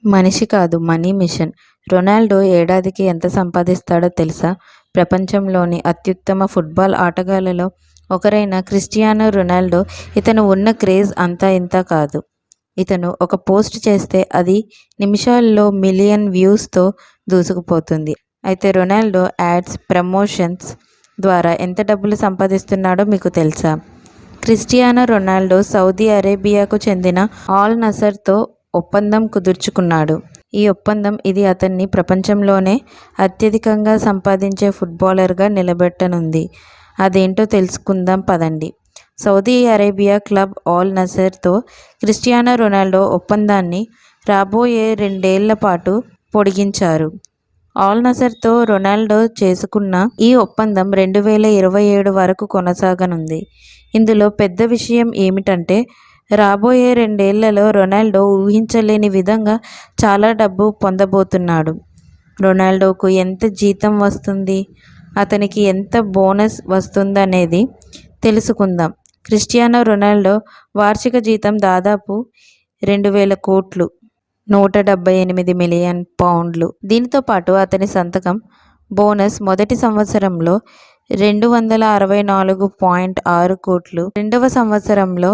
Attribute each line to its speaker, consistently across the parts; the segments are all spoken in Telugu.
Speaker 1: మనిషి కాదు మనీ మిషన్. రొనాల్డో ఏడాదికి ఎంత సంపాదిస్తాడో తెలుసా? ప్రపంచంలోని అత్యుత్తమ ఫుట్బాల్ ఆటగాళ్లలో ఒకరైన క్రిస్టియానో రొనాల్డో. ఇతను ఉన్న క్రేజ్ అంతా ఇంతా కాదు. ఇతను ఒక పోస్ట్ చేస్తే అది నిమిషాల్లో మిలియన్ వ్యూస్తో దూసుకుపోతుంది. అయితే రొనాల్డో యాడ్స్, ప్రమోషన్స్ ద్వారా ఎంత డబ్బులు సంపాదిస్తున్నాడో మీకు తెలుసా? క్రిస్టియానో రొనాల్డో సౌదీ అరేబియాకు చెందిన ఆల్ నసర్తో ఒప్పందం కుదుర్చుకున్నాడు. ఈ ఒప్పందం ఇది అతన్ని ప్రపంచంలోనే అత్యధికంగా సంపాదించే ఫుట్బాలర్గా నిలబెట్టనుంది. అదేంటో తెలుసుకుందాం పదండి. సౌదీ అరేబియా క్లబ్ ఆల్ నసర్తో క్రిస్టియానో రొనాల్డో ఒప్పందాన్ని రాబోయే 2 ఏళ్ల పాటు పొడిగించారు. ఆల్ నసర్తో రొనాల్డో చేసుకున్న ఈ ఒప్పందం 2027 వరకు కొనసాగనుంది. ఇందులో పెద్ద విషయం ఏమిటంటే రాబోయే 2 ఏళ్లలో రొనాల్డో ఊహించలేని విధంగా చాలా డబ్బు పొందబోతున్నాడు. రొనాల్డోకు ఎంత జీతం వస్తుంది, అతనికి ఎంత బోనస్ వస్తుందనేది తెలుసుకుందాం. క్రిస్టియానో రొనాల్డో వార్షిక జీతం దాదాపు 2,000 కోట్లు, 178 మిలియన్ పౌండ్లు. దీనితో పాటు అతని సంతకం బోనస్ మొదటి సంవత్సరంలో 264.6 కోట్లు, రెండవ సంవత్సరంలో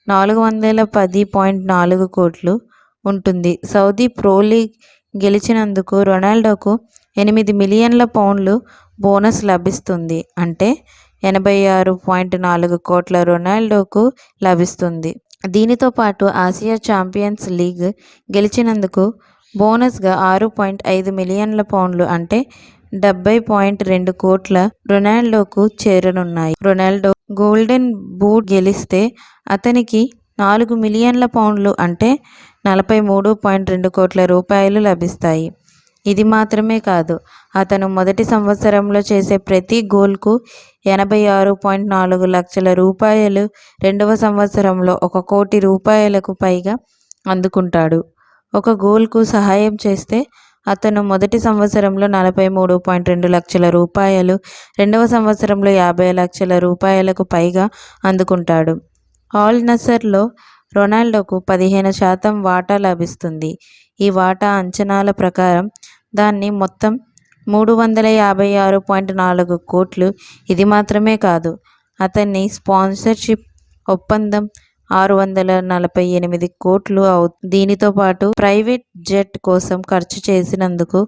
Speaker 1: 410.4 కోట్లు ఉంటుంది. సౌదీ ప్రో లీగ్ గెలిచినందుకు రొనాల్డోకు 8 మిలియన్ల పౌండ్లు బోనస్ లభిస్తుంది. అంటే 86.4 కోట్ల రొనాల్డోకు లభిస్తుంది. దీనితో పాటు ఆసియా ఛాంపియన్స్ లీగ్ గెలిచినందుకు బోనస్గా 6.5 మిలియన్ల పౌండ్లు అంటే 70.2 కోట్ల రొనాల్డోకు చేరనున్నాయి. రొనాల్డో గోల్డెన్ బూట్ గెలిస్తే అతనికి 4 మిలియన్ల పౌండ్లు అంటే 43.2 కోట్ల రూపాయలు లభిస్తాయి. ఇది మాత్రమే కాదు, అతను మొదటి సంవత్సరంలో చేసే ప్రతి గోల్కు 86.4 లక్షల రూపాయలు, రెండవ సంవత్సరంలో 1 కోటి రూపాయలకు పైగా అందుకుంటాడు. ఒక గోల్కు సహాయం చేస్తే అతను మొదటి సంవత్సరంలో 43.2 లక్షల రూపాయలు, రెండవ సంవత్సరంలో 50 లక్షల రూపాయలకు పైగా అందుకుంటాడు. ఆల్ నసర్లో రొనాల్డోకు 15% వాటా లభిస్తుంది. ఈ వాటా అంచనాల ప్రకారం దాన్ని మొత్తం 356.4 కోట్లు. ఇది మాత్రమే కాదు, అతని స్పాన్సర్షిప్ ఒప్పందం 648 కోట్లు దీనితో పాటు ప్రైవేట్ జెట్ కోసం ఖర్చు చేసినందుకు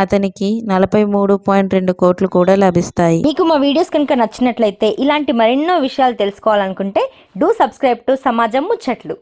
Speaker 1: అతనికి 43.2 కోట్లు కూడా లభిస్తాయి.
Speaker 2: మీకు మా వీడియోస్ కనుక నచ్చినట్లయితే ఇలాంటి మరెన్నో విషయాలు తెలుసుకోవాలనుకుంటే డూ సబ్స్క్రైబ్ టు సమాజం ముచ్చట్లు.